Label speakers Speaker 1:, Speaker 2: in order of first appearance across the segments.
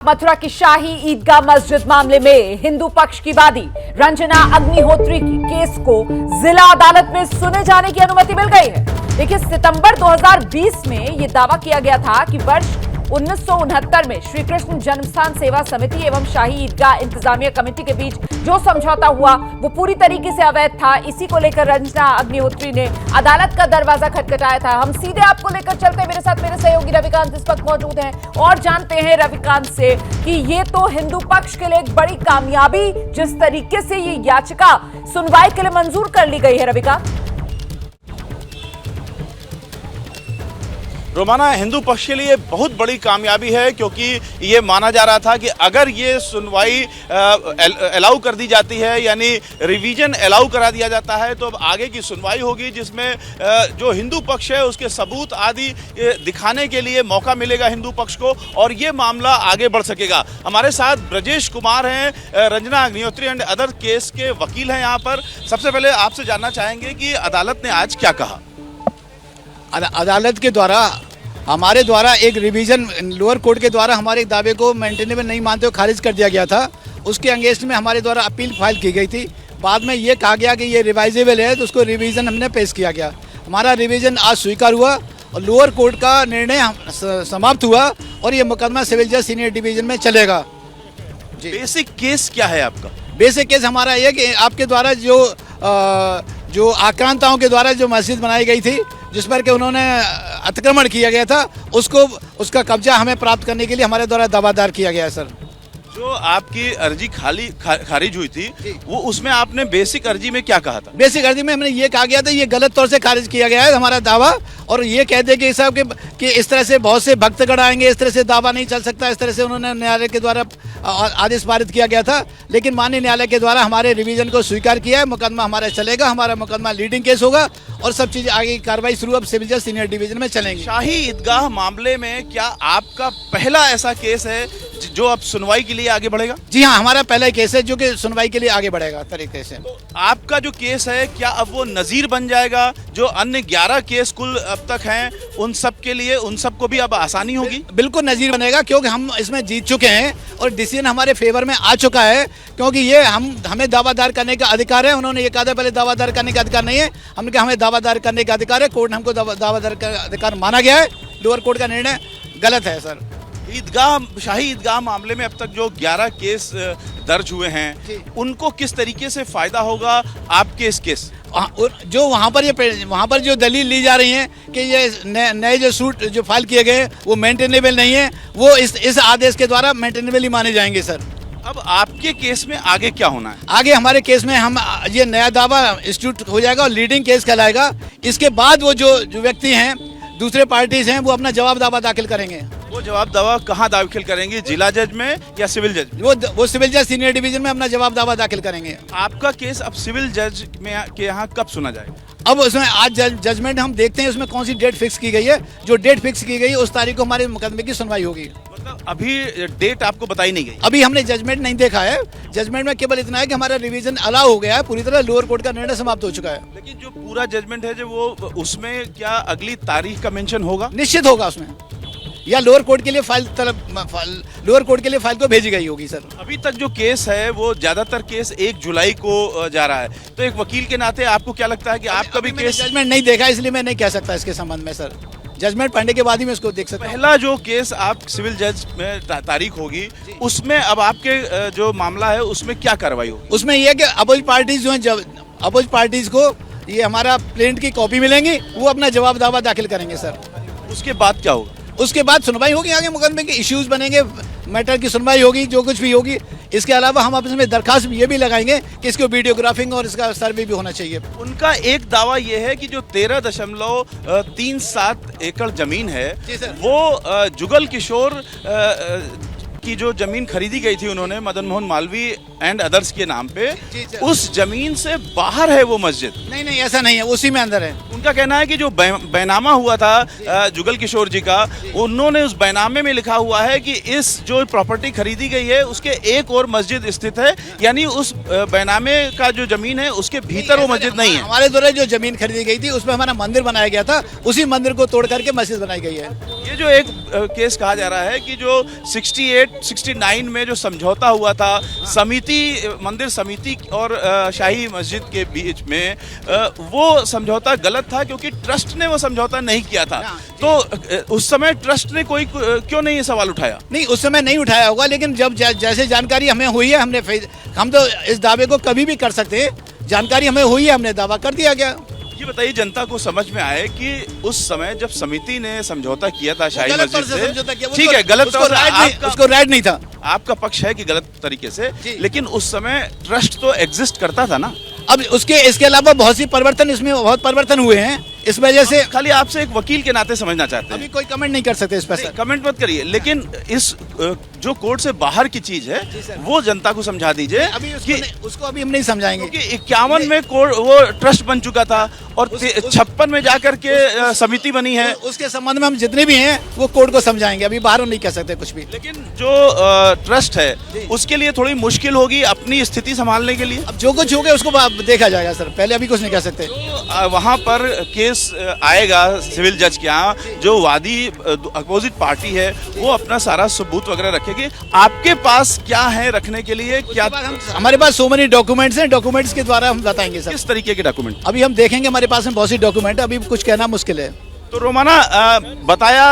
Speaker 1: मथुरा की शाही ईदगाह मस्जिद मामले में हिंदू पक्ष की वादी रंजना अग्निहोत्री की केस को जिला अदालत में सुने जाने की अनुमति मिल गई है। देखिए, सितंबर 2020 में यह दावा किया गया था कि वर्ष 1969 में श्री कृष्ण जन्मस्थान सेवा समिति एवं शाही ईदगाह इंतजामिया कमेटी के बीच जो समझौता हुआ वो पूरी तरीके से अवैध था। इसी को लेकर रंजना अग्निहोत्री ने अदालत का दरवाजा खटखटाया था। हम सीधे आपको लेकर चलते हैं, मेरे साथ मेरे सहयोगी रविकांत इस वक्त मौजूद हैं और जानते हैं रविकांत से कि ये तो हिंदू पक्ष के लिए एक बड़ी कामयाबी, जिस तरीके से ये याचिका सुनवाई के लिए मंजूर कर ली गई है। रविकांत,
Speaker 2: रोमाना, हिंदू पक्ष के लिए बहुत बड़ी कामयाबी है क्योंकि ये माना जा रहा था कि अगर ये सुनवाई अलाउ कर दी जाती है, यानी रिवीजन अलाउ करा दिया जाता है, तो अब आगे की सुनवाई होगी जिसमें जो हिंदू पक्ष है उसके सबूत आदि दिखाने के लिए मौका मिलेगा हिंदू पक्ष को और ये मामला आगे बढ़ सकेगा। हमारे साथ ब्रजेश कुमार हैं, Ranjana Agnihotri and other case के वकील हैं यहाँ पर। सबसे पहले आपसे जानना चाहेंगे कि अदालत ने आज क्या कहा।
Speaker 3: अदालत के द्वारा हमारे द्वारा एक रिवीजन लोअर कोर्ट के द्वारा हमारे दावे को मेंटेनेबल नहीं मानते हुए खारिज कर दिया गया था। उसके अगेंस्ट में हमारे द्वारा अपील फाइल की गई थी। बाद में ये कहा गया कि ये रिवाइजेबल है, तो उसको रिवीजन हमने पेश किया गया। हमारा रिवीजन आज स्वीकार हुआ और लोअर कोर्ट का निर्णय समाप्त हुआ और ये मुकदमा सिविल जज सीनियर डिवीजन में चलेगा।
Speaker 2: बेसिक केस क्या है आपका?
Speaker 3: बेसिक केस हमारा ये कि आपके द्वारा जो आक्रांताओं के द्वारा जो मस्जिद बनाई गई थी, जिस पर कि उन्होंने अतिक्रमण किया गया था, उसका कब्जा हमें प्राप्त करने के लिए हमारे द्वारा दावा दायर किया गया है। सर,
Speaker 2: जो आपकी अर्जी खारिज हुई थी, वो उसमें आपने बेसिक अर्जी में क्या कहा था?
Speaker 3: बेसिक अर्जी में हमने ये कहा गया था, ये गलत तौर से खारिज किया गया है हमारा दावा, और ये कहते कि साहब कि इस तरह से बहुत से भक्तगण आएंगे, इस तरह से दावा नहीं चल सकता, इस तरह से उन्होंने न्यायालय के द्वारा आदेश पारित किया गया था। लेकिन माननीय न्यायालय के द्वारा हमारे रिवीजन को स्वीकार किया है। मुकदमा हमारा चलेगा, हमारा मुकदमा लीडिंग केस होगा और सब चीज़ आगे की कार्रवाई शुरू अब सिविल जज सीनियर डिवीजन में चलेंगी।
Speaker 2: शाही ईदगाह मामले में क्या आपका पहला ऐसा केस है जो अब सुनवाई के लिए आगे बढ़ेगा?
Speaker 3: जी हाँ, हमारा पहला केस है जो कि सुनवाई के लिए आगे बढ़ेगा तरीके से।
Speaker 2: तो आपका जो केस है, क्या अब वो नजीर बन जाएगा? जो अन्य 11 केस कुल अब तक हैं, उन सब के लिए, उन सबको भी अब आसानी होगी?
Speaker 3: बिल्कुल नजीर बनेगा, क्योंकि हम इसमें जीत चुके हैं और डिसीजन हमारे फेवर में आ चुका है। क्योंकि ये हमें दावा दायर करने का अधिकार है। उन्होंने ये कहा था पहले दावा दायर करने का अधिकार नहीं है, हमने कहा हमें दावा दायर करने का अधिकार है। कोर्ट ने हमको दावा दायर का अधिकार माना गया है। लोअर कोर्ट का निर्णय गलत है। सर,
Speaker 2: शाही ईदगाह मामले में अब तक जो 11 केस दर्ज हुए हैं, उनको किस तरीके से फायदा होगा आपके इस केस?
Speaker 3: जो वहाँ पर जो दलील ली जा रही है कि ये नए जो सूट जो फाइल किए गए वो मेंटेनेबल नहीं है, वो इस आदेश के द्वारा मेंटेनेबल ही माने जाएंगे। सर,
Speaker 2: अब आपके केस में आगे क्या होना है?
Speaker 3: आगे हमारे केस में हम ये नया दावा इंस्टीट्यूट हो जाएगा और लीडिंग केस कहलाएगा। इसके बाद वो जो व्यक्ति हैं, दूसरे पार्टीज हैं, वो अपना जवाब दावा दाखिल करेंगे।
Speaker 2: वो जवाब दावा कहाँ दाखिल करेंगे? जिला जज में या सिविल जज?
Speaker 3: वो सिविल जज सीनियर डिवीजन में अपना जवाब दावा दाखिल करेंगे।
Speaker 2: आपका केस अब सिविल जज में के यहाँ कब सुना जाएगा?
Speaker 3: अब उसमें आज जजमेंट हम देखते हैं उसमें कौन सी डेट फिक्स की गई है। जो डेट फिक्स की गई उस तारीख को हमारे मुकदमे की सुनवाई होगी।
Speaker 2: मतलब अभी डेट आपको बताई नहीं गई?
Speaker 3: अभी हमने जजमेंट नहीं देखा है। जजमेंट में केवल इतना है कि हमारा रिवीजन अलाउ हो गया है, पूरी तरह लोअर कोर्ट का निर्णय समाप्त हो चुका है।
Speaker 2: लेकिन जो पूरा जजमेंट है, जो वो उसमें क्या अगली तारीख का मेंशन होगा?
Speaker 3: निश्चित होगा उसमें, या लोअर कोर्ट के लिए लोअर कोर्ट के लिए फाइल को भेजी गई होगी। सर,
Speaker 2: अभी तक जो केस है वो ज्यादातर केस 1 जुलाई को जा रहा है, तो एक वकील के नाते आपको क्या लगता है कि आपका भी केस?
Speaker 3: जजमेंट नहीं देखा, इसलिए मैं नहीं कह सकता इसके संबंध में। सर, जजमेंट पढ़ने के बाद ही मैं इसको देख सकता हूं।
Speaker 2: पहला जो केस आप सिविल जज में तारीख होगी, उसमें अब आपके जो मामला है उसमें क्या कार्रवाई होगी?
Speaker 3: उसमें यह कि अपोज पार्टीज जो है, अपोज पार्टीज को ये हमारा प्लेंट की कॉपी मिलेंगी, वो अपना जवाब दावा दाखिल करेंगे। सर, उसके बाद
Speaker 2: क्या होगा?
Speaker 3: उसके बाद सुनवाई होगी, आगे मुकदमे के इश्यूज बनेंगे, मैटर की सुनवाई होगी, जो कुछ भी होगी। इसके अलावा हम अपने दरखास्त ये भी लगाएंगे कि इसको वीडियोग्राफिंग और इसका सर्वे भी होना चाहिए।
Speaker 2: उनका एक दावा ये है कि जो 13.37 एकड़ जमीन है, वो जुगल किशोर की जो जमीन खरीदी गई थी उन्होंने मदन मोहन मालवीय एंड अदर्स के नाम पे, उस जमीन से बाहर है वो मस्जिद।
Speaker 3: नहीं, ऐसा नहीं है, उसी में अंदर है।
Speaker 2: उनका कहना है कि जो बैनामा हुआ था जुगल किशोर जी का, उन्होंने उस बैनामे में लिखा हुआ है कि इस जो प्रॉपर्टी खरीदी गई है उसके एक और मस्जिद स्थित है, यानी उस बैनामे का जो जमीन है उसके भीतर वो मस्जिद नहीं है।
Speaker 3: हमारे द्वारा जो जमीन खरीदी गई थी उसमें हमारा मंदिर बनाया गया था, उसी मंदिर को तोड़ करके मस्जिद बनाई गई है।
Speaker 2: ये जो एक केस कहा जा रहा है कि जो 68 69 में जो समझौता हुआ था मंदिर समिति और शाही मस्जिद के बीच में, वो समझौता गलत था क्योंकि ट्रस्ट ने वो समझौता नहीं किया था। तो उस समय ट्रस्ट ने क्यों नहीं ये सवाल उठाया?
Speaker 3: नहीं, उस समय नहीं उठाया होगा, लेकिन जब जैसे जानकारी हमें हुई है, हम तो इस दावे को कभी भी कर सकते हैं। जानकारी हमें हुई है, हमने दावा कर दिया गया।
Speaker 2: ये बताइए, जनता को समझ में आए कि उस समय जब समिति ने समझौता किया था शाही
Speaker 3: गलत
Speaker 2: मस्जिद
Speaker 3: तौर से समझौता किया,
Speaker 2: से, ठीक है, गलत तौर से
Speaker 3: उसको राइट नहीं था।
Speaker 2: आपका पक्ष है कि गलत तरीके से, लेकिन उस समय ट्रस्ट तो एग्जिस्ट करता था ना।
Speaker 3: अब इसके अलावा बहुत परिवर्तन हुए हैं, इस वजह से
Speaker 2: खाली आपसे एक वकील के नाते समझना चाहते हैं।
Speaker 3: अभी कोई कमेंट नहीं कर सकते इस पर।
Speaker 2: कमेंट मत करिए, लेकिन इस जो कोर्ट से बाहर की चीज है वो जनता को समझा दीजिए।
Speaker 3: अभी उसको अभी हम नहीं समझाएंगे,
Speaker 2: क्योंकि 51 में कोर्ट वो ट्रस्ट बन चुका था और 56 में जाकर के समिति बनी है।
Speaker 3: उसके संबंध में हम जितने भी हैं वो कोर्ट को समझाएंगे, अभी बाहर नहीं कह सकते कुछ भी।
Speaker 2: लेकिन जो ट्रस्ट है उसके लिए थोड़ी मुश्किल होगी अपनी स्थिति संभालने के लिए।
Speaker 3: अब जो कुछ हो गया उसको देखा जाएगा सर, पहले अभी कुछ नहीं कह सकते।
Speaker 2: वहाँ पर केस आएगा सिविल जज के यहाँ, जो वादी अपोजिट पार्टी है वो अपना सारा सबूत वगैरह रखेगी। आपके पास क्या है रखने के लिए? क्या
Speaker 3: हमारे पास सो मेनी डॉक्यूमेंट्स हैं, डॉक्यूमेंट्स के द्वारा हम बताएंगे सर।
Speaker 2: किस तरीके के डॉक्यूमेंट?
Speaker 3: अभी हम देखेंगे, हमारे पास में बहुत सी डॉक्यूमेंट है, अभी कुछ कहना मुश्किल है।
Speaker 2: तो रोमाना बताया,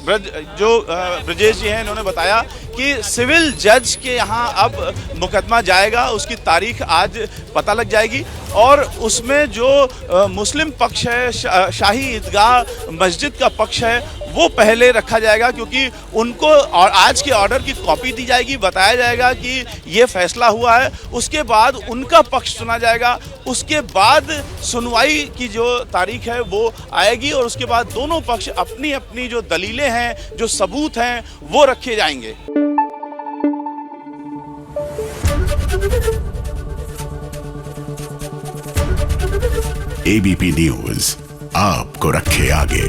Speaker 2: ब्रजेश जी हैं, इन्होंने बताया कि सिविल जज के यहाँ अब मुकदमा जाएगा, उसकी तारीख आज पता लग जाएगी और उसमें जो मुस्लिम पक्ष है, शाही ईदगाह मस्जिद का पक्ष है, वो पहले रखा जाएगा, क्योंकि उनको और आज के ऑर्डर की कॉपी दी जाएगी, बताया जाएगा कि ये फैसला हुआ है, उसके बाद उनका पक्ष सुना जाएगा, उसके बाद सुनवाई की जो तारीख है वो आएगी और उसके बाद दोनों पक्ष अपनी अपनी जो दलीलें हैं, जो सबूत हैं, वो रखे जाएंगे।
Speaker 4: एबीपी न्यूज आपको रखे आगे।